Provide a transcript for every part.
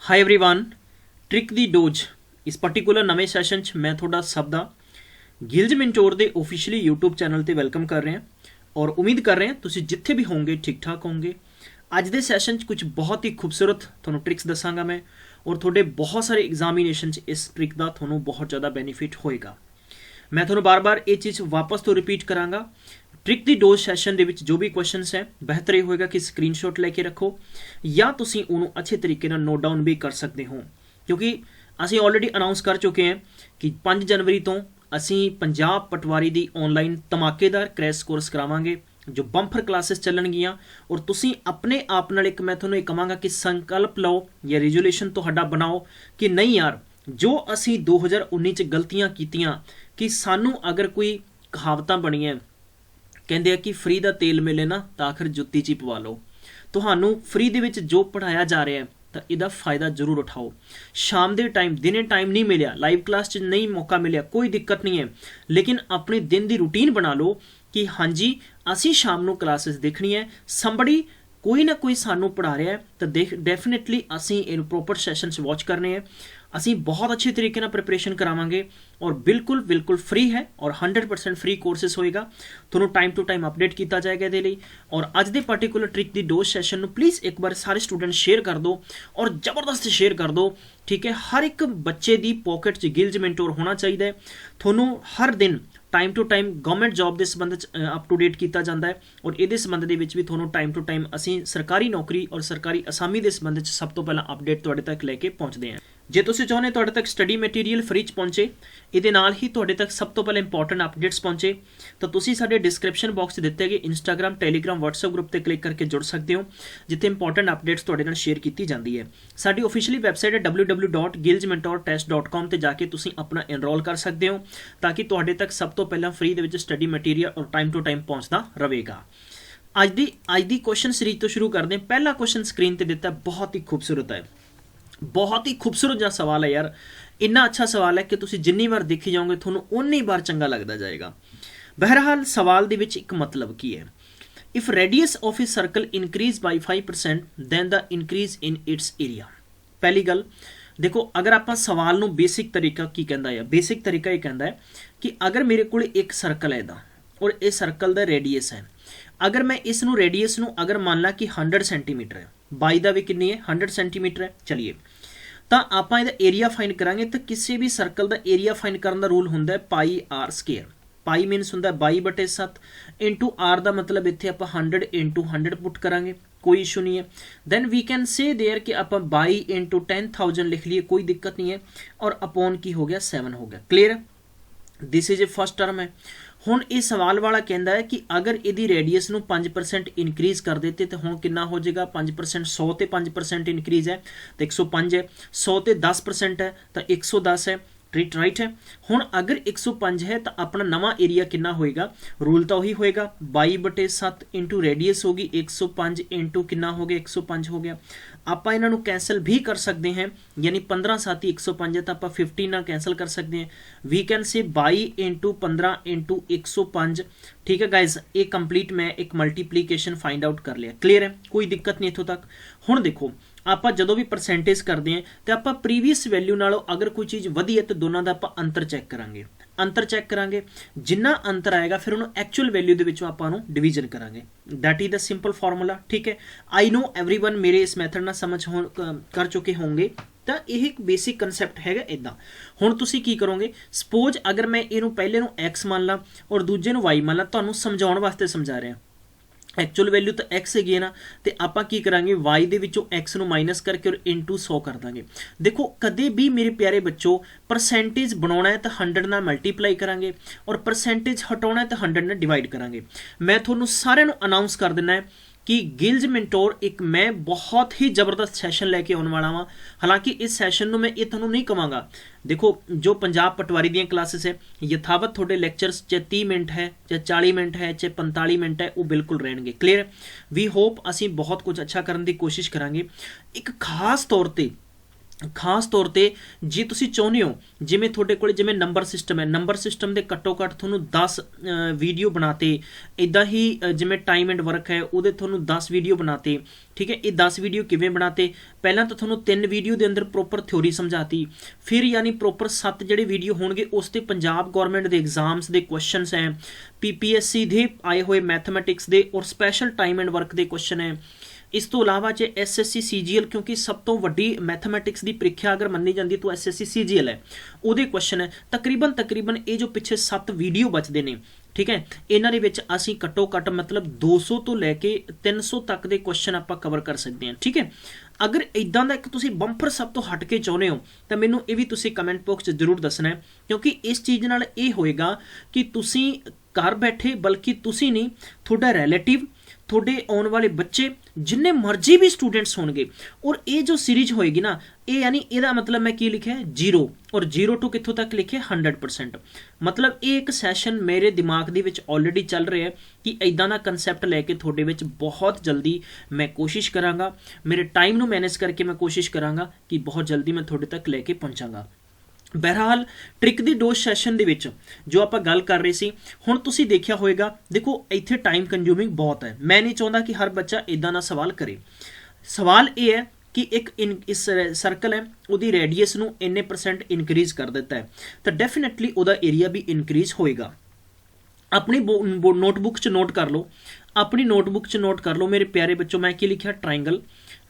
Hi everyone, trick दी dose इस particular नवे session च मैं थोड़ा सब दा गिल्ज मिंटोर दे ऑफिशियली यूट्यूब चैनल ते वेलकम कर रहे हैं और उम्मीद कर रहे हैं तुसी जिथे भी होंगे ठीक ठाक होंगे। अज दे सैशन च कुछ बहुत ही खूबसूरत थोनों ट्रिक्स दसांगा मैं और थोड़े बहुत सारे एग्जामिनेशन च इस ट्रिक का थोनों बहुत ज़्यादा बेनीफिट होएगा। मैं थोनों बार बार ये चीज़ वापस तो रिपीट करांगा। ट्रिक दी डोज सैशन दे विच जो भी क्वेश्चनस है बेहतर ये होएगा कि स्क्रीनशॉट लेके रखो या तुसी उन्होंने अच्छे तरीके नाल नोट डाउन भी कर सकते हो, क्योंकि असी ऑलरेडी अनाउंस कर चुके हैं कि 5 जनवरी तो असी पंजाब पटवारी दी ऑनलाइन धमाकेदार क्रैश कोर्स करावांगे जो बंपर क्लासेस चलणगियां और तुसी अपने आप नाल एक मैं तुहानूं कहांगा कि संकल्प लो या रिजोल्यूशन तुहाडा बनाओ कि नहीं यार जो असी 2019 च गलतियां कीतियां कि सानू अगर कोई कहावतां बणियां कहते हैं कि फ्री का तेल मिले ना तो आखिर जुत्ती च ही पवा लो। तो फ्री दे विच जो पढ़ाया जा रहा है तो इसका फायदा जरूर उठाओ। शाम के टाइम दिने टाइम नहीं मिले, लाइव क्लास च नहीं मौका मिले, कोई दिक्कत नहीं है, लेकिन अपने दिन की रूटीन बना लो कि हाँ जी असी शाम को क्लासेस देखनी है, संबड़ी कोई ना कोई सानू पढ़ा रहा है तो डेफिनेटली असी इन प्रॉपर सैशनस वॉच करने हैं। असी बहुत अच्छे तरीके ना प्रिपरेशन करावांगे और बिल्कुल बिल्कुल फ्री है और 100% फ्री कोर्सेस होएगा। थोनों टाइम टू टाइम अपडेट किया जाएगा ये लिए। और अज दे पर्टिकुलर ट्रिक दी डोज सैशन नूं प्लीज़ एक बार सारे स्टूडेंट शेयर कर दो और जबरदस्त शेयर कर दो, ठीक है। हर एक बच्चे की पॉकेट च गिल्ज मिंटोर होना चाहिए। थोनों हर दिन time to time government job के संबंध अप टू डेट किया जाता है और ये संबंध के भी थोनों टाइम टू टाइम असी सरकारी नौकरी और सरकारी असामी के संबंध सब तो पहला अपडेट तुहाडे तक लैके पहुँचते हैं। जे तुसीं चाहुंदे तुहाडे तक स्टडी मटीरीअल फ्री च पहुंचे, इहदे नाल ही तुहाडे तक सब तो पहले इंपॉर्टेंट अपडेट्स पहुंचे, तो तुसीं साडे डिस्क्रिप्शन बॉक्स दिते गए इंस्टाग्राम टैलीग्राम व्हाट्सएप ग्रुप पर क्लिक करके जुड़ सकते हो जिथे इंपॉर्टेंट अपडेट्स तुहाडे नाल शेयर की जाती है। साडी ऑफिशियली वैबसाइट है www.gilsmentortest.com ते जाके तुसीं अपना एनरोल कर सकते हो ताकि तुहाडे तक सब तो पहला फ्री दे विच स्टडी मटीरीअल और टाइम टू टाइम पहुंचता रहेगा। अज दी क्वेश्चन सीरीज तो शुरू करते हैं। पहला क्वेश्चन स्क्रीन पर दिता बहुत ही खूबसूरत है, बहुत ही खूबसूरत जहा सवाल है यार। इन्ना अच्छा सवाल है कि तुसीं जिन्नी बार देखी जाओगे थोनों उन्नी बार चंगा लगता जाएगा। बहरहाल सवाल दे विच एक मतलब की है, if radius of a circle increase by 5% then the increase in its area. पहली गल देखो, अगर आप सवाल नूं बेसिक तरीका की कहता है, बेसिक तरीका ये कहता है कि अगर मेरे को एक सर्कल है इदा और इस सर्कल का रेडियस है, अगर मैं इस रेडियस नूं अगर मान ला कि 100 सेंटीमीटर है, बाई का भी कितनी है 100 सेंटीमीटर है, चलिए तो आप एरिया फाइंड करांगे तो किसी भी सर्कल का एरिया फाइंड करने का रूल होंगे पाई आर स्केयर। पाई मीनस होंगे 22/7 इंटू आर का मतलब इतने आप 100 इंटू 100 पुट करांगे, कोई इशू नहीं है। Then we can say there कि आप 22 इंटू 10,000 लिख लिए, कोई दिक्कत नहीं है, और अपॉन की हो गया 7 हो गया। Clear, this is a first term है। हुण ये सवाल वाला कहता है कि अगर यदि रेडियस नूं 5% इनक्रीज कर देते तो हुण कितना हो जाएगा 5%, 100 ते 5% इनक्रीज है तो 105 है, 100 ते 10% है तो 110 है, राइट है। हुण अगर 105 है तो अपना नवा एरिया कितना होएगा, रूल तो वही होएगा 22/7 इंटू रेडियस होगी 105 इंटू कितना हो गया 105 हो गया। आप इन्हों कैंसल भी कर सकते हैं, यानी 15 7 105 है तो आप 50 ना कैंसल कर सकते हैं। वी कैन से 22 इंटू 15 इंटू 105, ठीक है गाइज। ये कंप्लीट मैं एक मल्टीप्लीकेशन फाइंड आउट कर लिया, क्लियर है, कोई दिक्कत नहीं इतों तक। हुण देखो आप जो भी परसेंटेज करते हैं तो आप प्रीवियस वैल्यू नालों अगर कोई चीज़ वधी है तो दोनों का आप अंतर चैक करांगे, अंतर चैक करांगे, जिन्ना अंतर आएगा फिर उन्होंने एक्चुअल वैल्यू के विचों आपां नूं डिवीजन करांगे। That is the simple formula, ठीक है। आई नो एवरीवन मेरे इस मैथड ना समझ कर चुके होंगे, तो यह एक बेसिक कंसैप्ट है इदा। हुण तुसीं की करोगे, सपोज अगर मैं इनू पहले नूं एक्स मान ला और दूजे नूं वाई मान ला, तुहानूं समझाउण वास्ते समझा रहा, एक्चुअल वैल्यू तो एक्स है ना, तो आप की करांगे वाई दे विचों एक्स नूं माइनस करके और इंटू 100 कर देंगे। देखो कदे भी मेरे प्यारे बच्चों परसेंटेज बनाना है तो 100 ना मल्टीप्लाई करांगे और परसेंटेज हटाना है तो 100 ना डिवाइड करांगे। मैं थोनों सारिਆਂ नूं अनाउंस कर देना है कि गिल्ज मिंटोर एक मैं बहुत ही जबरदस्त सैशन लैके आने वाला हाँ। हालांकि इस सैशन में मैं ये थोनों नहीं कहांगा, देखो जो पंजाब पटवारी दी क्लासेस है यथावत थोड़े लैक्चरस चाहे 30 मिनट है चाहे 40 मिनट है चाहे 45 मिनट है वो बिल्कुल रहेंगे, क्लियर। वी होप असी बहुत कुछ अच्छा करने की कोशिश करांगे। एक खास तौर पर ਖਾਸ ਤੌਰ ਤੇ ਜੇ ਤੁਸੀਂ ਚਾਹੁੰਦੇ ਹੋ ਜਿਵੇਂ ਤੁਹਾਡੇ ਕੋਲ ਜਿਵੇਂ ਨੰਬਰ ਸਿਸਟਮ ਹੈ, ਨੰਬਰ ਸਿਸਟਮ ਦੇ ਘੱਟੋ ਘੱਟ ਤੁਹਾਨੂੰ 10 ਵੀਡੀਓ ਬਣਾਤੇ, ਇਦਾਂ ਹੀ ਜਿਵੇਂ ਟਾਈਮ ਐਂਡ ਵਰਕ ਹੈ ਉਹਦੇ ਤੁਹਾਨੂੰ 10 ਵੀਡੀਓ ਬਣਾਤੇ। ਠੀਕ ਹੈ, ਇਹ 10 ਵੀਡੀਓ ਕਿਵੇਂ ਬਣਾਤੇ? ਪਹਿਲਾਂ ਤਾਂ ਤੁਹਾਨੂੰ 3 ਵੀਡੀਓ ਦੇ ਅੰਦਰ ਪ੍ਰੋਪਰ ਥਿਉਰੀ ਸਮਝਾਤੀ, ਫਿਰ ਯਾਨੀ ਪ੍ਰੋਪਰ 7 ਜਿਹੜੇ ਵੀਡੀਓ ਹੋਣਗੇ ਉਸ ਤੇ ਪੰਜਾਬ ਗਵਰਨਮੈਂਟ ਦੇ ਐਗਜ਼ਾਮਸ ਦੇ ਕੁਐਸਚਨਸ ਹੈ, PPSC ਦੇ ਆਏ ਹੋਏ ਮੈਥਮੈਟਿਕਸ ਦੇ ਔਰ ਸਪੈਸ਼ਲ ਟਾਈਮ ਐਂਡ ਵਰਕ ਦੇ ਕੁਐਸਚਨ ਹੈ। ਇਸ ਤੋਂ ਇਲਾਵਾ ਜੇ SSC CGL, ਕਿਉਂਕਿ ਸਭ ਤੋਂ ਵੱਡੀ ਮੈਥਮੈਟਿਕਸ ਦੀ ਪ੍ਰੀਖਿਆ ਅਗਰ ਮੰਨੀ ਜਾਂਦੀ ਤਾਂ SSC CGL ਹੈ, ਉਹਦੇ ਕੁਐਸਚਨ ਹੈ। ਤਕਰੀਬਨ ਇਹ ਜੋ ਪਿੱਛੇ 7 ਵੀਡੀਓ ਬਚਦੇ ਨੇ, ਠੀਕ ਹੈ, ਇਹਨਾਂ ਦੇ ਵਿੱਚ ਅਸੀਂ ਘੱਟੋ ਘੱਟ ਮਤਲਬ 200 ਤੋਂ ਲੈ ਕੇ 300 ਤੱਕ ਦੇ ਕੁਐਸਚਨ ਆਪਾਂ ਕਵਰ ਕਰ ਸਕਦੇ ਹਾਂ। ਠੀਕ ਹੈ, ਅਗਰ ਇਦਾਂ ਦਾ ਇੱਕ ਤੁਸੀਂ ਬੰਪਰ ਸਭ ਤੋਂ ਹਟ ਕੇ ਚਾਹੁੰਦੇ ਹੋ ਤਾਂ ਮੈਨੂੰ ਇਹ ਵੀ ਤੁਸੀਂ ਕਮੈਂਟ ਬਾਕਸ 'ਚ ਜ਼ਰੂਰ ਦੱਸਣਾ ਹੈ, ਕਿਉਂਕਿ ਇਸ ਚੀਜ਼ ਨਾਲ ਇਹ ਹੋਏਗਾ ਕਿ ਤੁਸੀਂ ਘਰ ਬੈਠੇ, ਬਲਕਿ ਤੁਸੀਂ ਨਹੀਂ, ਤੁਹਾਡਾ ਰਿਲੇਟਿਵ, ਤੁਹਾਡੇ ਆਉਣ ਵਾਲੇ ਬੱਚੇ, ਜਿੰਨੇ ਮਰਜ਼ੀ ਵੀ ਸਟੂਡੈਂਟਸ ਹੋਣਗੇ, ਔਰ ਇਹ ਜੋ ਸੀਰੀਜ਼ ਹੋਏਗੀ ਨਾ, ਇਹ ਯਾਨੀ ਇਹਦਾ ਮਤਲਬ ਮੈਂ ਕੀ ਲਿਖਿਆ 0 ਔਰ 0 ਤੋਂ ਕਿੱਥੋਂ ਤੱਕ ਲਿਖਿਆ 100%। ਮਤਲਬ ਇਹ ਇੱਕ ਸੈਸ਼ਨ ਮੇਰੇ ਦਿਮਾਗ ਦੇ ਵਿੱਚ ਆਲਰੇਡੀ ਚੱਲ ਰਿਹਾ ਹੈ ਕਿ ਇਦਾਂ ਦਾ ਕਨਸੈਪਟ ਲੈ ਕੇ ਤੁਹਾਡੇ ਵਿੱਚ ਬਹੁਤ ਜਲਦੀ ਮੈਂ ਕੋਸ਼ਿਸ਼ ਕਰਾਂਗਾ, ਮੇਰੇ ਟਾਈਮ ਨੂੰ ਮੈਨੇਜ ਕਰਕੇ ਮੈਂ ਕੋਸ਼ਿਸ਼ ਕਰਾਂਗਾ ਕਿ ਬਹੁਤ ਜਲਦੀ ਮੈਂ ਤੁਹਾਡੇ ਤੱਕ ਲੈ ਕੇ ਪਹੁੰਚਾਂਗਾ। ਬਹਿਰਹਾਲ ਟ੍ਰਿਕ ਦੀ ਡੋਜ਼ ਸੈਸ਼ਨ ਦੇ ਵਿੱਚ ਜੋ ਆਪਾਂ ਗੱਲ ਕਰ ਰਹੇ ਸੀ, ਹੁਣ ਤੁਸੀਂ ਦੇਖਿਆ ਹੋਵੇਗਾ, ਦੇਖੋ ਇੱਥੇ ਟਾਈਮ ਕੰਜ਼ਿਊਮਿੰਗ ਬਹੁਤ ਹੈ। ਮੈਂ ਨਹੀਂ ਚਾਹੁੰਦਾ ਕਿ ਹਰ ਬੱਚਾ ਇਦਾਂ ਦਾ ਸਵਾਲ ਕਰੇ। ਸਵਾਲ ਇਹ ਹੈ ਕਿ ਇੱਕ ਇਸ ਸਰਕਲ ਹੈ, ਉਹਦੀ ਰੇਡੀਅਸ ਨੂੰ ਇੰਨੇ % ਇਨਕਰੀਜ਼ ਕਰ ਦਿੱਤਾ ਹੈ ਤਾਂ ਡੈਫੀਨੇਟਲੀ ਉਹਦਾ ਏਰੀਆ ਵੀ ਇਨਕਰੀਜ਼ ਹੋਏਗਾ। ਆਪਣੀ ਨੋਟਬੁੱਕ 'ਚ ਨੋਟ ਕਰ ਲਓ, ਆਪਣੀ ਨੋਟਬੁੱਕ 'ਚ ਨੋਟ ਕਰ ਲਓ ਮੇਰੇ ਪਿਆਰੇ ਬੱਚੋ, ਮੈਂ ਕੀ ਲਿਖਿਆ? ਟ੍ਰਾਇੰਗਲ।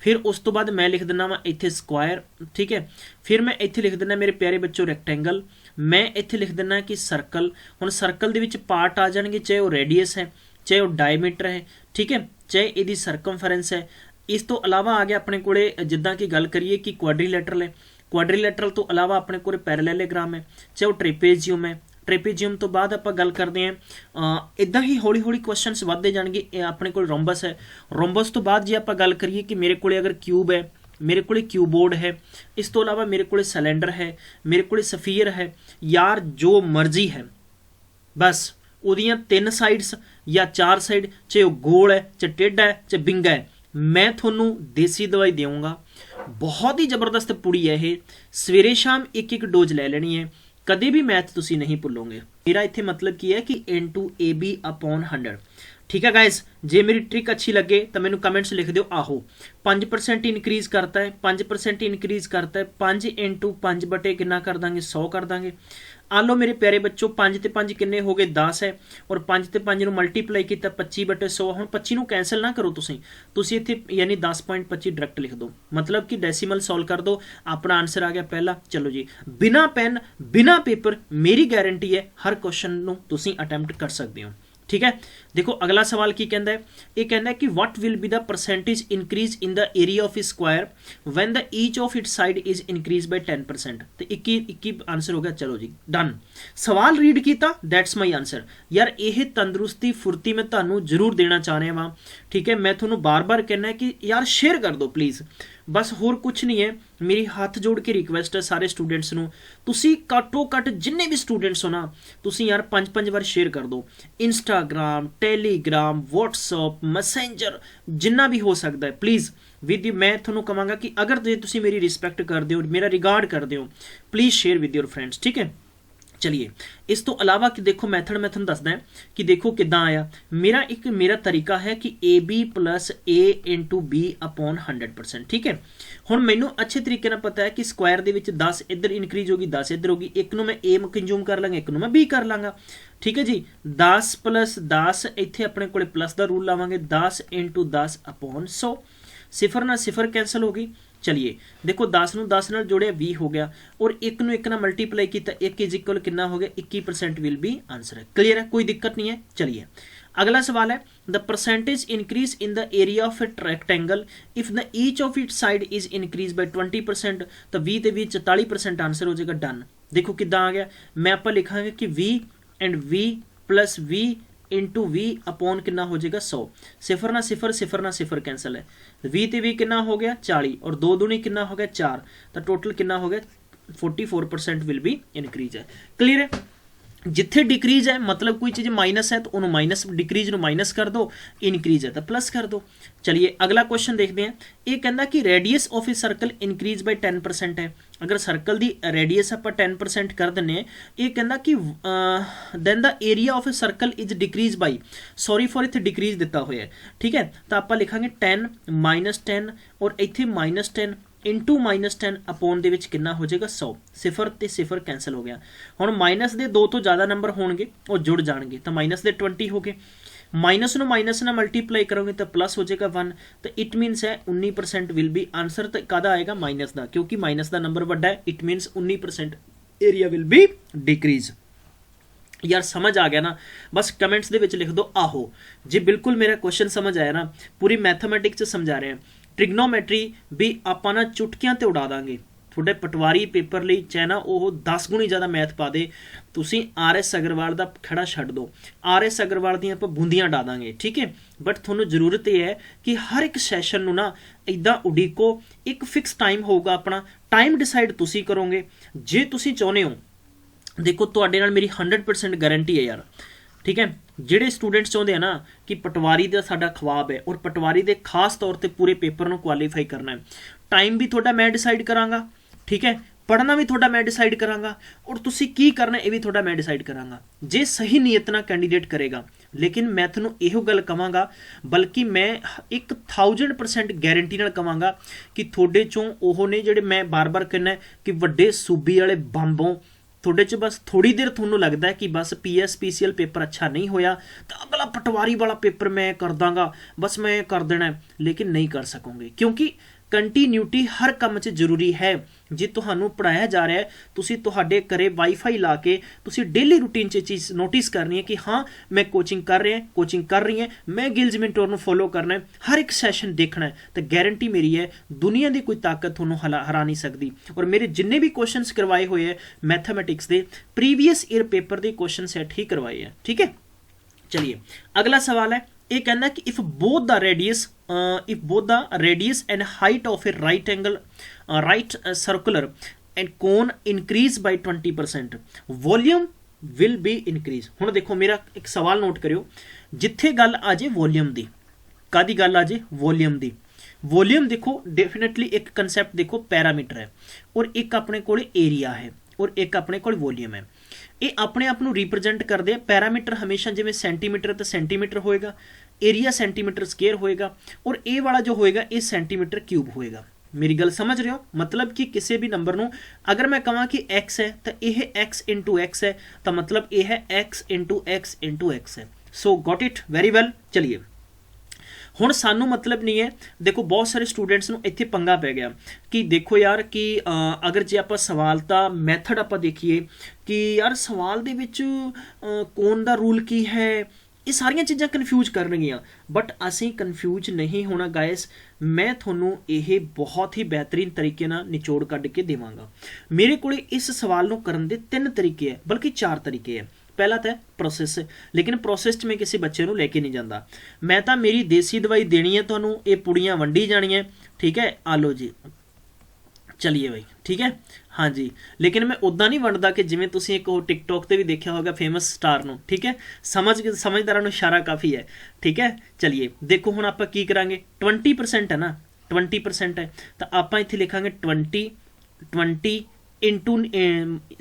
ਫਿਰ ਉਸ ਤੋਂ ਬਾਅਦ ਮੈਂ ਲਿਖ ਦਿੰਦਾ ਵਾ ਇੱਥੇ ਸਕੁਆਇਰ। ਠੀਕ ਹੈ, ਫਿਰ ਮੈਂ ਇੱਥੇ ਲਿਖ ਦਿੰਦਾ ਮੇਰੇ ਪਿਆਰੇ ਬੱਚੋ ਰੈਕਟੈਂਗਲ। ਮੈਂ ਇੱਥੇ ਲਿਖ ਦਿੰਦਾ ਕਿ ਸਰਕਲ। ਹੁਣ ਸਰਕਲ ਦੇ ਵਿੱਚ ਪਾਰਟ ਆ ਜਾਣਗੇ, ਚਾਹੇ ਉਹ ਰੇਡੀਅਸ ਹੈ, ਚਾਹੇ ਉਹ ਡਾਇਮੀਟਰ ਹੈ, ਠੀਕ ਹੈ, ਚਾਹੇ ਇਹਦੀ ਸਰਕਮਫਰੈਂਸ ਹੈ। ਇਸ ਤੋਂ ਇਲਾਵਾ ਆ ਗਿਆ ਆਪਣੇ ਕੋਲੇ, ਜਿੱਦਾਂ ਕਿ ਗੱਲ ਕਰੀਏ ਕਿ ਕੁਆਡਰੀਲੈਟਰਲ ਹੈ, ਕੁਆਡਰੀਲੈਟਰਲ ਤੋਂ ਇਲਾਵਾ ਆਪਣੇ ਕੋਲੇ ਪੈਰਲੈਲੋਗ੍ਰਾਮ ਹੈ, ਚਾਹੇ ਉਹ ਟ੍ਰੇਪੇਜ਼ੀਅਮ ਹੈ। ਟ੍ਰੇਪੇਜ਼ੀਅਮ ਤੋਂ ਬਾਅਦ ਆਪਾਂ ਗੱਲ ਕਰਦੇ ਹਾਂ, ਇੱਦਾਂ ਹੀ ਹੌਲੀ ਹੌਲੀ ਕੁਐਸਚਨਸ ਵੱਧਦੇ ਜਾਣਗੇ। ਆਪਣੇ ਕੋਲ ਰੋਮਬਸ ਹੈ। ਰੋਮਬਸ ਤੋਂ ਬਾਅਦ ਜੇ ਆਪਾਂ ਗੱਲ ਕਰੀਏ ਕਿ ਮੇਰੇ ਕੋਲੇ ਅਗਰ ਕਿਊਬ ਹੈ, ਮੇਰੇ ਕੋਲੇ ਕਿਊਬੋਰਡ ਹੈ, ਇਸ ਤੋਂ ਇਲਾਵਾ ਮੇਰੇ ਕੋਲੇ ਸਿਲੰਡਰ ਹੈ, ਮੇਰੇ ਕੋਲੇ ਸਫੀਅਰ ਹੈ, ਯਾਰ ਜੋ ਮਰਜ਼ੀ ਹੈ, ਬਸ ਉਹਦੀਆਂ 3 ਸਾਈਡਸ ਜਾਂ 4 ਸਾਈਡ, ਚਾਹੇ ਉਹ ਗੋਲ ਹੈ, ਚਾਹੇ ਟੇਢਾ ਹੈ, ਚਾਹੇ ਵਿੰਗਾ ਹੈ, ਮੈਂ ਤੁਹਾਨੂੰ ਦੇਸੀ ਦਵਾਈ ਦੇਵਾਂਗਾ। ਬਹੁਤ ਹੀ ਜ਼ਬਰਦਸਤ ਪੁੜੀ ਹੈ ਇਹ। ਸਵੇਰੇ ਸ਼ਾਮ ਇੱਕ ਡੋਜ਼ ਲੈ ਲੈਣੀ ਹੈ, ਕਦੇ ਵੀ ਮੈਥ ਤੁਸੀਂ ਨਹੀਂ ਭੁੱਲੋਗੇ। ਮੇਰਾ ਇੱਥੇ ਮਤਲਬ ਕੀ ਹੈ ਕਿ into AB/100। ਠੀਕ ਹੈ ਗਾਇਜ਼, ਜੇ ਮੇਰੀ ਟ੍ਰਿਕ ਅੱਛੀ ਲੱਗੇ ਤਾਂ ਮੈਨੂੰ ਕਮੈਂਟਸ ਲਿਖ ਦਿਓ। ਆਹੋ 5% ਇਨਕਰੀਜ਼ ਕਰਤਾ ਹੈ, 5% ਇਨਕਰੀਜ਼ ਕਰਤਾ ਹੈ, 5 into 5 ਬਟੇ ਕਿੰਨਾ ਕਰ ਦਾਂਗੇ? 100 ਕਰ ਦਾਂਗੇ। ਆ ਲਓ ਮੇਰੇ ਪਿਆਰੇ ਬੱਚੋ, 5 ਤੇ 5 ਕਿੰਨੇ ਹੋ ਗਏ? 10 ਹੈ, ਔਰ 5 ਤੇ 5 ਨੂੰ ਮਲਟੀਪਲਾਈ ਕੀਤਾ 25/100। ਹੁਣ 25 ਨੂੰ ਕੈਂਸਲ ਨਾ ਕਰੋ, ਤੁਸੀਂ ਇੱਥੇ ਯਾਨੀ 10.25 ਡਾਇਰੈਕਟ ਲਿਖ ਦਿਓ, ਮਤਲਬ ਕਿ ਡੈਸੀਮਲ ਸੋਲਵ ਕਰ ਦਿਓ। ਆਪਣਾ ਆਨਸਰ ਆ ਗਿਆ ਪਹਿਲਾ। ਚਲੋ ਜੀ, ਬਿਨਾ ਪੈਨ ਬਿਨਾ ਪੇਪਰ, ਮੇਰੀ ਗਾਰੰਟੀ ਹੈ ਹਰ ਕੁਐਸਚਨ ਨੂੰ ਤੁਸੀਂ ਅਟੈਂਪਟ ਕਰ ਸਕਦੇ ਹੋ। ਠੀਕ ਹੈ, ਦੇਖੋ ਅਗਲਾ ਸਵਾਲ ਕੀ ਕਹਿੰਦਾ ਹੈ? ਇਹ ਕਹਿੰਦਾ ਹੈ ਕਿ what will be the percentage increase in the area of a square when the each of its side is increased by 10%। ਤੇ 21 ਆਨਸਰ ਹੋ ਗਿਆ। ਚਲੋ ਜੀ ਡਨ। ਸਵਾਲ ਰੀਡ ਕੀਤਾ, ਦੈਟਸ ਮਾਈ ਆਨਸਰ। ਯਾਰ ਇਹ ਤੰਦਰੁਸਤੀ ਫੁਰਤੀ ਮੈਂ ਤੁਹਾਨੂੰ ਜ਼ਰੂਰ ਦੇਣਾ ਚਾਹ ਰਿਹਾ ਵਾਂ। ਠੀਕ ਹੈ, ਮੈਂ ਤੁਹਾਨੂੰ ਬਾਰ-ਬਾਰ ਕਹਿਣਾ ਕਿ ਯਾਰ ਸ਼ੇਅਰ ਕਰ ਦਿਓ ਪਲੀਜ਼, ਬਸ ਹੋਰ ਕੁਝ ਨਹੀਂ ਹੈ। ਮੇਰੀ ਹੱਥ ਜੋੜ ਕੇ ਰਿਕਵੈਸਟ ਹੈ ਸਾਰੇ ਸਟੂਡੈਂਟਸ ਨੂੰ, ਤੁਸੀਂ ਘੱਟੋ ਘੱਟ ਜਿੰਨੇ ਵੀ ਸਟੂਡੈਂਟਸ ਹੋ ਨਾ, ਤੁਸੀਂ ਯਾਰ 5-5 ਵਾਰ ਸ਼ੇਅਰ ਕਰ ਦਿਓ। ਇੰਸਟਾਗ੍ਰਾਮ, ਟੈਲੀਗ੍ਰਾਮ, ਵਟਸਐਪ, ਮੈਸੇਂਜਰ, ਜਿੰਨਾ ਵੀ ਹੋ ਸਕਦਾ ਹੈ ਪਲੀਜ਼ ਵਿਦ ਯੂ। ਮੈਂ ਤੁਹਾਨੂੰ ਕਹਾਂਗਾ ਕਿ ਅਗਰ ਜੇ ਤੁਸੀਂ ਮੇਰੀ ਰਿਸਪੈਕਟ ਕਰਦੇ ਹੋ, ਮੇਰਾ ਰਿਗਾਰਡ ਕਰਦੇ ਹੋ, please share with your friends. ਠੀਕ ਹੈ, ਚਲਿਏ ਇਸ ਤੋਂ ਇਲਾਵਾ ਕਿ ਦੇਖੋ ਮੈਥਡ ਮੈਂ ਤੁਹਾਨੂੰ ਦੱਸਦਾ ਕਿ ਦੇਖੋ ਕਿੱਦਾਂ ਆਇਆ। ਮੇਰਾ ਤਰੀਕਾ ਹੈ ਕਿ AB + A into B/100%। ਠੀਕ ਹੈ, ਹੁਣ ਮੈਨੂੰ ਅੱਛੇ ਤਰੀਕੇ ਨਾਲ ਪਤਾ ਹੈ ਕਿ ਸਕੁਆਇਰ ਦੇ ਵਿੱਚ 10 ਇੱਧਰ ਇਨਕਰੀਜ਼ ਹੋਗੀ, 10 ਇੱਧਰ ਹੋਗੀ, ਇੱਕ ਨੂੰ ਮੈਂ A ਕੰਜ਼ੂਮ ਕਰ ਲਾਂਗਾ, ਇੱਕ ਨੂੰ ਮੈਂ B ਕਰ ਲਾਂਗਾ। ਠੀਕ ਹੈ ਜੀ, 10 + 10 ਇੱਥੇ ਆਪਣੇ ਕੋਲੇ ਪਲੱਸ ਦਾ ਰੂਲ ਲਾਵਾਂਗੇ, 10 into 10/100। ਸਿਫਰ ਨਾਲ ਸਿਫਰ ਕੈਂਸਲ ਹੋ ਗਈ। ਚਲਿਏ ਦੇਖੋ 10 ਨੂੰ 10 ਨਾਲ ਜੋੜਿਆ 20 ਹੋ ਗਿਆ, ਔਰ 1 ਨੂੰ 1 ਨਾਲ ਮਲਟੀਪਲਾਈ ਕੀਤਾ, 1 = ਕਿੰਨਾ ਹੋ ਗਿਆ? 21% ਵਿਲ ਬੀ ਆਨਸਰ ਹੈ। ਕਲੀਅਰ ਹੈ, ਕੋਈ ਦਿੱਕਤ ਨਹੀਂ ਹੈ। ਚਲਿਏ ਅਗਲਾ ਸਵਾਲ ਹੈ the percentage increase in the area of a rectangle if the each of its side is increased by 20%। ਤਾਂ 20 ਤੇ 20 44% ਆਨਸਰ ਹੋ ਜਾਏਗਾ। ਡਨ। ਦੇਖੋ ਕਿੱਦਾਂ ਆ ਗਿਆ, ਮੈਂ ਆਪਾਂ ਲਿਖਾਂਗੇ ਕਿ V and V + V into V upon ਕਿੰਨਾ ਹੋ ਜਾਏਗਾ? 100। ਸਿਫਰ ਨਾਲ ਸਿਫਰ, ਸਿਫਰ ਨਾਲ ਸਿਫਰ ਕੈਂਸਲ ਹੈ। 20 ਤੇ 20 ਕਿੰਨਾ ਹੋ ਗਿਆ? 40, ਔਰ 2 ਦੂਣੀ ਕਿੰਨਾ ਹੋ ਗਿਆ? 4। ਤਾਂ ਟੋਟਲ ਕਿੰਨਾ ਹੋ ਗਿਆ? 44% ਵਿਲ ਬੀ ਇਨਕਰੀਜ਼ ਹੈ। ਕਲੀਅਰ ਹੈ। जिथे डिक्रीज है मतलब कोई चीज़ माइनस है तो उन्होंने माइनस डिक्रीज ਨੂੰ माइनस कर दो, इनक्रीज है तो प्लस कर दो। चलिए अगला क्वेश्चन देखते हैं। ये कहता कि radius of a circle increase by 10% है। अगर सर्कल की रेडियस आप 10% कर दें, ये कहता कि then the area of a circle is decrease by, sorry for इतने डिक्रीज दिता हुआ है, ठीक है, तो आप लिखांगे 10 -10 और इतने -10 इंटू -10 अपॉन दे विच कितना हो जाएगा 100। सिफर ते सिफर कैंसल हो गया। हुण माइनस दे 2 तो ज़्यादा नंबर होणगे वो जुड़ जाएंगे, तो माइनस दे 20 हो गए, माइनस नूं माइनस नाल मल्टीप्लाई करोगे तो प्लस हो जाएगा 1, तो इट मीनस है 19% विल बी आंसर। तो कादा आएगा माइनस का, क्योंकि माइनस का नंबर वड्डा है, it मीनस 19% area will be decrease. यार समझ आ गया ना? बस कमेंट्स दे विच लिख दो आहो जी बिल्कुल मेरा क्वेश्चन समझ आया ना। पूरी मैथमेटिक्स समझा रहे हैं। ट्रिग्नोमैट्री भी ਆਪਾਂ ਨਾ ਚੁਟਕੀਆਂ ਤੇ ਉਡਾ ਦਾਂਗੇ। ਤੁਹਾਡੇ ਪਟਵਾਰੀ ਪੇਪਰ ਲਈ ਚਾਹੇ ਨਾ ਉਹ 10 ਗੁਣੀ ਜ਼ਿਆਦਾ ਮੈਥ ਪਾ ਦੇ, ਤੁਸੀਂ ਆਰ.ਐਸ. ਅਗਰਵਾਲ ਦਾ ਖੜਾ ਛੱਡ ਦਿਓ, ਆਰ.ਐਸ. ਅਗਰਵਾਲ ਦੀਆਂ ਆਪਾਂ ਬੂੰਦੀਆਂ ਉਡਾ ਦਾਂਗੇ, ਠੀਕ ਹੈ। ਬਟ ਤੁਹਾਨੂੰ ਜ਼ਰੂਰਤ ਇਹ ਹੈ ਕਿ ਹਰ ਇੱਕ ਸੈਸ਼ਨ ਨੂੰ ਨਾ ਇੱਦਾਂ ਉਡੀਕੋ, ਇੱਕ ਫਿਕਸ ਟਾਈਮ ਹੋਊਗਾ ਆਪਣਾ, ਟਾਈਮ ਡਿਸਾਈਡ ਤੁਸੀਂ ਕਰੋਗੇ। ਜੇ ਤੁਸੀਂ ਚਾਹੁੰਦੇ ਹੋ, ਦੇਖੋ ਤੁਹਾਡੇ ਨਾਲ ਮੇਰੀ 100% ਗਾਰੰਟੀ ਹੈ ਯਾਰ, ठीक है। ਜਿਹੜੇ ਸਟੂਡੈਂਟਸ ਚਾਹੁੰਦੇ ਆ ਨਾ ਕਿ ਪਟਵਾਰੀ ਦਾ ਸਾਡਾ ਖਵਾਬ ਹੈ ਔਰ ਪਟਵਾਰੀ ਦੇ ਖਾਸ ਤੌਰ ਤੇ ਪੂਰੇ ਪੇਪਰ ਨੂੰ ਕੁਆਲੀਫਾਈ ਕਰਨਾ ਹੈ, ਟਾਈਮ ਵੀ ਤੁਹਾਡਾ ਮੈਂ ਡਿਸਾਈਡ ਕਰਾਂਗਾ, ਠੀਕ ਹੈ, ਪੜ੍ਹਨਾ ਵੀ ਤੁਹਾਡਾ ਮੈਂ ਡਿਸਾਈਡ ਕਰਾਂਗਾ ਔਰ ਤੁਸੀਂ ਕੀ ਕਰਨਾ ਇਹ ਵੀ ਤੁਹਾਡਾ ਮੈਂ ਡਿਸਾਈਡ ਕਰਾਂਗਾ, ਜੇ ਸਹੀ ਨੀਅਤ ਨਾਲ ਕੈਂਡੀਡੇਟ ਕਰੇਗਾ। ਲੇਕਿਨ ਮੈਂ ਤੁਹਾਨੂੰ ਇਹੋ ਗੱਲ ਕਵਾਂਗਾ, ਬਲਕਿ ਮੈਂ 1000% ਗਾਰੰਟੀ ਨਾਲ ਕਵਾਂਗਾ ਕਿ ਤੁਹਾਡੇ ਚੋਂ ਉਹ ਨੇ ਜਿਹੜੇ ਮੈਂ ਬਾਰ-ਬਾਰ ਕਹਿੰਦਾ ਕਿ ਵੱਡੇ ਸੂਬੀ ਵਾਲੇ ਬੰਬੋਂ थोड़े च बस थोड़ी देर थोनों लगता है कि बस PSPCL पेपर अच्छा नहीं होया तो अगला पटवारी वाला पेपर मैं कर दांगा, बस मैं कर देना है, लेकिन नहीं कर सकोगे क्योंकि कंटीन्यूटी हर काम च जरूरी है। जे तुहानू पढ़ाया जा रहा है, तुसी तुहाडे घरे वाईफाई ला के तुसी डेली रूटीन च चीज़ नोटिस करनी है कि हाँ मैं कोचिंग कर रही है, मैं गिल्स मेंटोर नू फॉलो करना है, हर एक सैशन देखना है, तो गारंटी मेरी है दुनिया की कोई ताकत तुहानू हरा नहीं सकती। और मेरे जिन्ने भी क्वेश्चन करवाए हुए है मैथमेटिक्स के प्रीवियस ईयर पेपर के क्वेश्चन सैट ही करवाए हैं, ठीक है। चलिए अगला सवाल है, ये कहना कि if both the radius and height of A right circular and cone increase by 20% volume will be increase. हुण देखो मेरा एक सवाल नोट करियो, जिथे गल आ जाए वॉल्यूम दी, कादी गल आ जाए वॉल्यूम दी, वॉल्यूम देखो डेफिनेटली एक कंसैप्ट देखो पैरामीटर है और एक अपने कोल एरिया है और एक अपने कोल वॉल्यूम है। ये अपने आप को रिप्रजेंट करते हैं। पैरामीटर हमेशा जिवें सेंटीमीटर तो सेंटीमीटर होएगा, एरिया सेंटीमीटर स्केयर होएगा और ए वाला जो होएगा ये सेंटीमीटर क्यूब होएगा। मेरी गल समझ रहे हो? मतलब कि किसी भी नंबर नू अगर मैं कहां कि x है तो यह x इंटू एक्स है, तो मतलब यह है x इंटू एक्स है। सो गॉट इट वेरी वेल। चलिए हुण सानू मतलब नहीं है, देखो बहुत सारे स्टूडेंट्स नू इत्थे पंगा पै गया कि देखो यार कि अगर जे आपां सवाल दा मैथड आपां देखिए कि यार सवाल दे विच कोन दा रूल की है, ये सारियां चीज़ां कन्फ्यूज करनगियां, बट असीं कन्फ्यूज नहीं होना गाइस। मैं थोनू ये बहुत ही बेहतरीन तरीके नाल निचोड़ कढ के देवांगा। मेरे कोले इस सवाल नू करन दे 3 तरीके है, बल्कि 4 तरीके है। पहला तो है प्रोसैस, लेकिन प्रोसैस च मैं किसी बच्चे को लेके नहीं जाता, मैं तो मेरी देसी दवाई देनी है तुहानू, ये पुड़ियाँ वंडी जानी है, ठीक है, आ लो जी चलिए भाई, ठीक है हाँ जी। लेकिन मैं उदा नहीं वंडदा कि जिवें तुसीं एक टिकटॉक ते भी देखा होगा फेमस स्टार नू, ठीक है, समझदारां नू इशारा काफ़ी है, ठीक है। चलिए देखो हुण आपां की करांगे, 20% है ना, 20% है तो आपां इत्थे लिखांगे 20 इंटू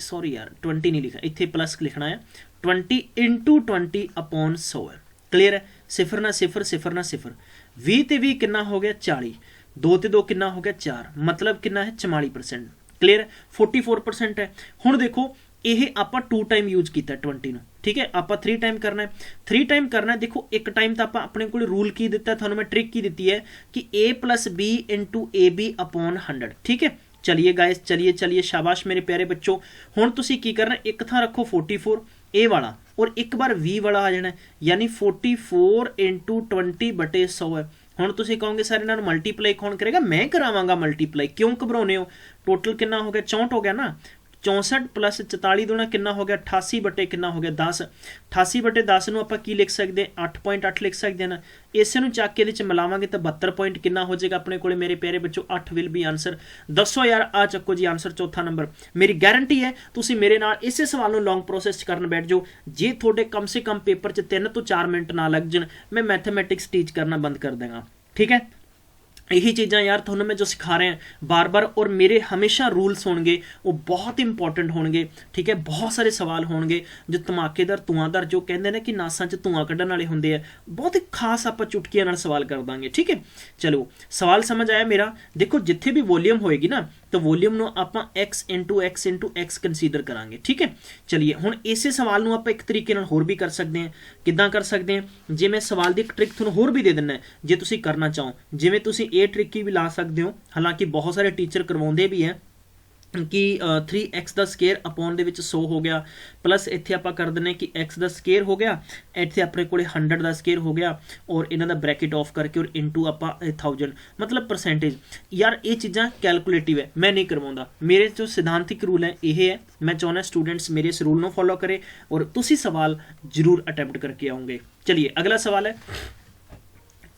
सॉरी यार 20 नहीं लिखा, इत्थे प्लस लिखना है 20 इंटू 20 अपॉन 100 है। क्लियर है? सिफर ना सिफर, सिफर ना सिफर, 20 ते 20 कितना हो गया 40, 2 ते 2 कितना हो गया 4, मतलब कितना है 44%। क्लियर है? 44% है। हुण देखो ये आपां 2 टाइम यूज किया 20 नूं, ठीक है, आपां 3 टाइम करना है, 3 टाइम करना है। देखो एक टाइम तो आपां अपने कोल रूल की दिता, थानूं मैं ट्रिक की दी है कि a plus B into A B upon 100, ठीक है। चलिए गाइस चलिए शाबाश मेरे प्यारे बच्चों। हुण तुसीं की करना, एक थां रखो 44 ए वाला और एक बार 20 वाला आ जाना, यानी 44 इंटू 20/100 है। हुण तुसीं कहोगे सर इन्हां नूं मल्टीप्लाई कौन करेगा? मैं करावांगा मल्टीप्लाई, क्यों घबराउने हो? टोटल कितना हो गया 64 हो गया ना, 64 प्लस 44 दूना कितना हो गया 88 बटे कितना हो गया 10 88 बटे 10 ਨੂੰ ਆਪਾਂ ਕੀ ਲਿਖ ਸਕਦੇ 8.8 ਲਿਖ ਸਕਦੇ ਨਾ ਇਸੇ ਨੂੰ ਚੱਕ ਕੇ ਇਹਦੇ ਚ ਮਿਲਾਵਾਂਗੇ ਤਾਂ 72 ਪੁਆਇੰਟ ਕਿੰਨਾ ਹੋ ਜਾਏਗਾ ਆਪਣੇ ਕੋਲੇ ਮੇਰੇ ਪਿਆਰੇ ਬੱਚੋ 8 ਵਿਲ ਬੀ ਆਨਸਰ ਦੱਸੋ ਯਾਰ ਆ ਚੱਕੋ ਜੀ ਆਨਸਰ ਚੌਥਾ ਨੰਬਰ ਮੇਰੀ ਗਾਰੰਟੀ ਹੈ ਤੁਸੀਂ ਮੇਰੇ ਨਾਲ ਇਸੇ ਸਵਾਲ ਨੂੰ ਲੌਂਗ ਪ੍ਰੋਸੈਸ ਚ ਕਰਨ ਬੈਠ ਜਾਓ ਜੇ ਤੁਹਾਡੇ ਕਮ ਸੇ ਕਮ ਪੇਪਰ ਚ 3 ਤੋਂ 4 ਮਿੰਟ ਨਾ ਲੱਗ ਜਾਣ ਮੈਂ ਮੈਥਮੈਟਿਕਸ ਟੀਚ ਕਰਨਾ ਬੰਦ ਕਰ ਦੇਵਾਂਗਾ ठीक है यही चीज़ां यार थोड़ा मैं जो सिखा रहे हैं बार बार और मेरे हमेशा रूल्स होंगे वो बहुत इंपॉर्टेंट होंगे ठीक है बहुत सारे सवाल होंगे जो धमाकेदार धुआंधार जो कहते हैं कि नासा च धुआं कढ़न वाले होंगे बहुत ही खास आप चुटकियां नाल सवाल कर देंगे ठीक है चलो सवाल समझ आया मेरा देखो जिथे भी वॉल्यूम होएगी ना तो वॉल्यूम ਨੂੰ ਆਪਾਂ x into x कंसीडर करांगे ठीक है चलिए ਹੁਣ ਇਸੇ ਸਵਾਲ ਨੂੰ ਆਪਾਂ ਇੱਕ ਤਰੀਕੇ ਨਾਲ ਹੋਰ ਵੀ ਕਰ ਸਕਦੇ ਹਾਂ ਕਿੱਦਾਂ ਕਰ ਸਕਦੇ ਹਾਂ ਜੇ ਮੈਂ ਸਵਾਲ ਦੀ ਇੱਕ ਟ੍ਰਿਕ ਤੁਹਾਨੂੰ ਹੋਰ ਵੀ ਦੇ ਦਿੰਨਾ ਜੇ ਤੁਸੀਂ ਕਰਨਾ ਚਾਹੋ ਜਿਵੇਂ ਤੁਸੀਂ ਇਹ ਟ੍ਰਿਕ ਵੀ ਲਾ ਸਕਦੇ ਹੋ ਹਾਲਾਂਕਿ ਬਹੁਤ ਸਾਰੇ ਟੀਚਰ ਕਰਵਾਉਂਦੇ ਵੀ ਹੈ कि 3x ਦਾ ਸਕੁਅਰ ਅਪੋਨ ਦੇ ਵਿੱਚ 100 ਹੋ ਗਿਆ ਪਲੱਸ ਇੱਥੇ ਆਪਾਂ ਕਰ ਦਿੰਨੇ ਕਿ x ਦਾ ਸਕੁਅਰ ਹੋ ਗਿਆ ਇੱਥੇ ਆਪਣੇ ਕੋਲੇ 100 ਦਾ ਸਕੁਅਰ ਹੋ ਗਿਆ ਔਰ ਇਹਨਾਂ ਦਾ ਬ੍ਰੈਕਟ ਆਫ ਕਰਕੇ ਔਰ ਇਨਟੂ ਆਪਾਂ 1000 ਮਤਲਬ ਪਰਸੈਂਟੇਜ ਯਾਰ ਇਹ ਚੀਜ਼ਾਂ ਕੈਲਕੂਲੇਟਿਵ ਹੈ ਮੈਂ ਨਹੀਂ ਕਰਵਾਉਂਦਾ ਮੇਰੇ ਜੋ ਸਿਧਾਂਤਿਕ ਰੂਲ ਹੈ ਇਹ ਹੈ मैं चाहना स्टूडेंट्स मेरे इस रूल को फॉलो करें और तुसी सवाल जरूर अटैम्प्ट करके आओगे चलिए अगला सवाल है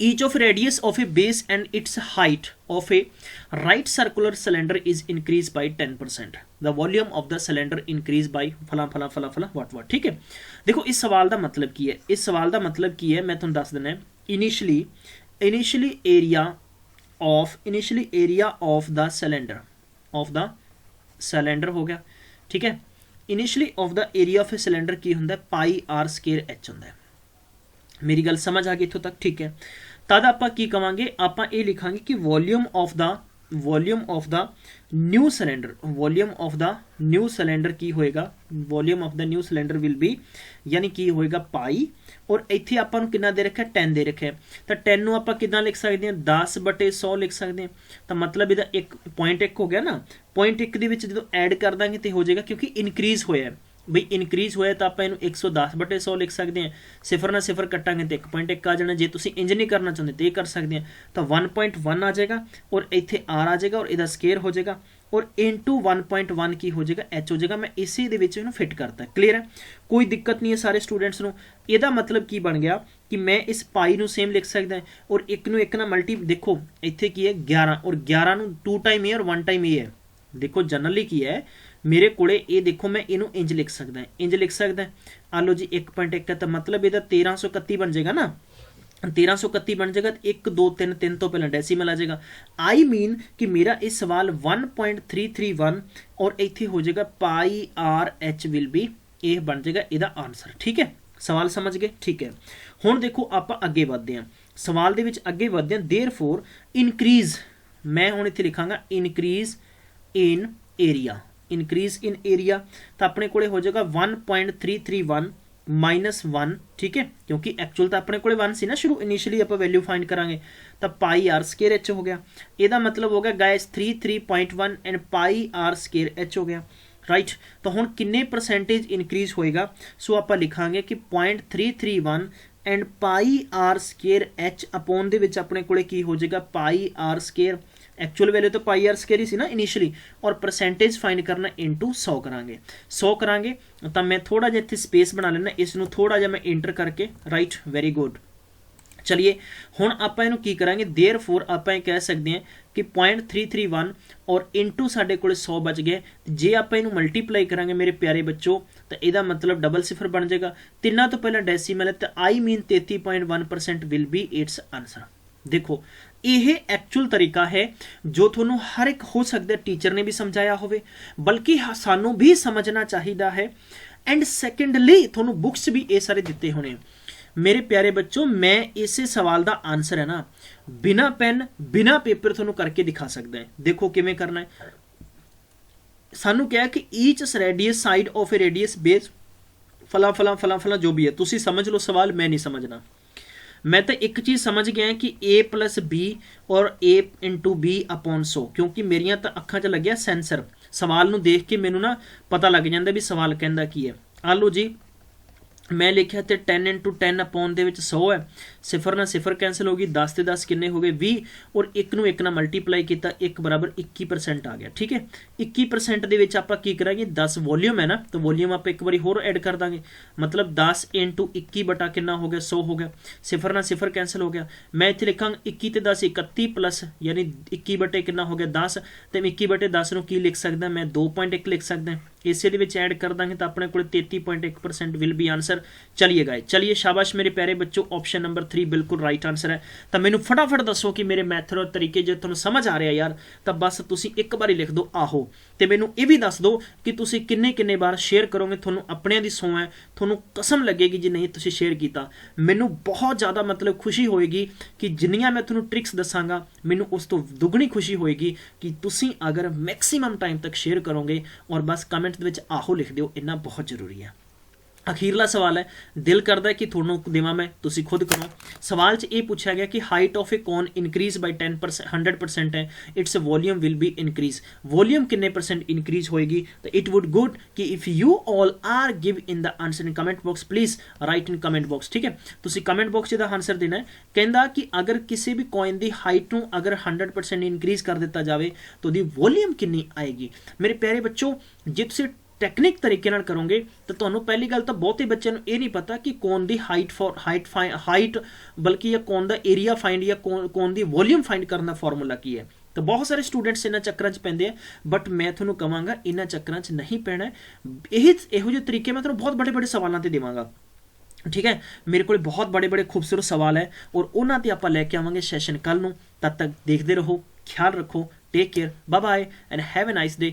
each of radius of a base and its height of a right circular cylinder is increased by 10% the volume of the cylinder increased by फला फला फला फला what ठीक है देखो इस सवाल का मतलब की है इस सवाल का मतलब की है मैं तुहानू दस देना initially area of the cylinder हो गया ठीक है initially of the area of a cylinder की होंगे पाई आर स्केयर एच होंगे मेरी गल समझ आ गई इत्थों तक ठीक है तद आप की कहांगे आप ये लिखांगे कि volume of the new cylinder की होएगा volume of the new cylinder will be यानी कि होएगा पाई और इत्थे आपां नूं कितना दे रखा 10 दे रखा तो 10 नूं आपां कितना लिख सकते हैं 10 बटे 100 लिख सकते हैं तो मतलब इहदा 1.1 हो गया ना 0.1 दे विच जदों ऐड कर दांगे तो हो जाएगा क्योंकि इनक्रीज होया बई इनक्रीज होया तो आप 110 बटे 100 लिख सकते हैं सिफर ना सिफर कटांगे तो 1.1 आ जाना जे तुसीं इंज नहीं करना चाहते तो ये कर सकते हैं तो 1.1 आ जाएगा और इत्थे आर आ जाएगा और इहदा स्केयर हो जाएगा और इंटू 1.1 की हो जाएगा एच हो जाएगा मैं इसी दे विच इहनूं फिट करता क्लीयर है कोई दिक्कत नहीं है सारे स्टूडेंट्स नूं इहदा मतलब की बन गया कि मैं इस पाई नूं सेम लिख सकदा और एक नूं एक ना मल्टी देखो इत्थे की है 11 और 11 नूं 2 टाइम ए और 1 टाइम ए है देखो जनरली की है मेरे कोले ये देखो मैं इनू इंज लिख सकदा आ लो जी 1.1 है तो मतलब इहदा 1331 बन जाएगा ना 1331 बन जाएगा 1 2 3 3 तो पहले डेसिमल आ जाएगा आई मीन कि मेरा इस सवाल 1.331 और इत्थे हो जाएगा pi R H will be ये बन जाएगा इहदा आंसर ठीक है सवाल समझ गए ठीक है हुण देखो आप अगे बढ़ते हैं सवाल दे विच अगे बढ़ते हैं देयरफॉर इनक्रीज मैं हुण इत्थे लिखांगा इनक्रीज इन एरिया तो अपने कोले हो जाएगा 1.331 माइनस 1 ठीक है क्योंकि एक्चुअल तो अपने कोले 1 सी ना शुरू इनिशियली आप वैल्यू फाइंड करांगे तो पाई आर स्केयर एच हो गया ਇਹਦਾ मतलब हो गया guys 33.1 and pi r square h हो गया राइट तो हुण किन्ने परसेंटेज इनक्रीज होएगा सो आप लिखांगे कि 0.331 and pi r square h upon दे विच अपने कोले की हो जाएगा pi r square actual value तो पाई आर स्केयर ही सी ना इनिशियली और परसेंटेज फाइंड करना इंटू 100 करांगे तो मैं थोड़ा जिहा इत्थे स्पेस बना लेना इसनूं थोड़ा जिहा मैं इंटर करके राइट वेरी गुड चलिए हुण आपां इहनूं की करांगे देयरफॉर आपां कह सकते हैं कि 0.331 और इंटू साडे कोले 100 बच गए जे आपां इहनूं मल्टीप्लाई करांगे मेरे प्यारे बच्चों तो इहदा मतलब डबल सिफर बन जाएगा तिन्नां तो पहला डेसीमल है तो I mean 33.1% will be it's answer देखो यह एक्चुअल तरीका है जो थोनों हर एक हो सकता टीचर ने भी समझाया होवे बल्कि सानू भी समझना चाहिए है एंड सैकेंडली थोनों बुक्स भी ये सारे दिते होने मेरे प्यारे बच्चों मैं इसे सवाल का आंसर है ना बिना पेन बिना पेपर थोनों करके दिखा सकता है देखो किवें करना है सानू क्या है कि each radius side of A radius base फला फला फला फला जो भी है तुसी समझ लो सवाल मैं नहीं समझना मैं तो एक चीज़ समझ गया कि a प्लस बी और a इंटू बी अपॉन 100 क्योंकि मेरिया तो अखा च लग्या सेंसर सवाल नूं देख के मैनू ना पता लग जाता भी सवाल कहंदा की है आ लो जी मैं लिखा तो 10 × 10 अपॉन ਦੇ ਵਿੱਚ 100 है, सिफर ਨਾਲ सिफर कैंसिल होगी, 10 ਤੇ 10 किन्ने हो गए 20, और 1 ਨੂੰ 1 ਨਾਲ ਮਲਟੀਪਲਾਈ ਕੀਤਾ 1 बराबर 21% आ गया। ठीक है, 21% ਦੇ ਵਿੱਚ ਆਪਾਂ ਕੀ ਕਰਾਂਗੇ, 10 वॉल्यूम है ना, तो वॉल्यूम आप एक बार होर ऐड कर देंगे, मतलब 10 × 21 बटा कितना हो गया 100 हो गया, सिफर ਨਾਲ सिफर कैंसिल हो गया। मैं इतने लिखांगा 21 ਤੇ 10 31 प्लस यानी 21 बटे कितना हो गया 10, तो 21 बटे 10 ਨੂੰ ਕੀ ਲਿਖ ਸਕਦਾ मैं 2.1 ਲਿਖ ਸਕਦਾ, ਇਸੇ ਦੇ ਵਿੱਚ ਐਡ ਕਰ ਦਾਂਗੇ ਤਾਂ ਆਪਣੇ ਕੋਲ 33.1% ਵਿਲ ਬੀ ਆਨਸਰ। चलिए गाइस, चलिए शाबाश मेरे प्यारे बच्चों, ऑप्शन नंबर 3 बिल्कुल राइट आंसर है। तो मैनू फटाफट दसो कि मेरे मैथड और तरीके जो तुहानू समझ आ रहा है यार, तो बस तुसी एक बार लिख दो आहो, तो मैनू ये भी दस दो कि तुसी किन्ने किन्ने बार शेयर करोगे, तुहानू अपने दी सौ है, तुहानू कसम लगेगी जी नहीं तुसी शेयर किया, मैनू बहुत ज़्यादा मतलब खुशी होएगी कि जिन्नियां मैं तुहानू ट्रिक्स दसांगा मैनू उस तो दुगनी खुशी होएगी कि तुसी अगर मैक्सीमम टाइम तक शेयर करोगे। और बस कमेंट दे विच आहो लिख दिओ, इन्ना बहुत जरूरी है। अखीरला सवाल है, दिल करता है कि थोड़ा देवा मैं, तुसी खुद करो। सवाल च ये पूछा गया कि height of a cone increase by 10% 100% है, its volume will be increase, volume किन्ने % इंक्रीज होएगी। तो इट वुड गुड कि if you all are give in the answer in comment box, please write in comment box. ठीक है, तुसी comment box दा answer देना है। कहंदा कि अगर किसी भी कॉइन की हाइट नू अगर 100% इंक्रीज कर दिता जाए तो दी वॉल्यूम कितनी आएगी। मेरे प्यारे बच्चों, जे तुसी टैक्निक तरीके नाल करोगे तो तुहानू पहली गल तो बहुते बच्चों को ये नहीं पता कि कौन दी हाइट बल्कि या कौन दा एरिया फाइंड या कौन दी वॉल्यूम फाइंड करने का फॉर्मूला की है। तो बहुत सारे स्टूडेंट्स इन्हां चक्करां च पैंदे हैं, बट मैं तुहानू कहांगा इन्हां चक्करां च नहीं पैना। इहो ਜਿਹੇ तरीके मैं तुहानू बहुत बड़े बड़े सवालों ते देवांगा। ठीक है, मेरे को बहुत बड़े बड़े खूबसूरत सवाल है और उन्हां ते आपां लैके आवांगे सैशन कल नू। तद तक देखते रहो, ख्याल रखो, take care, bye bye and have a nice day.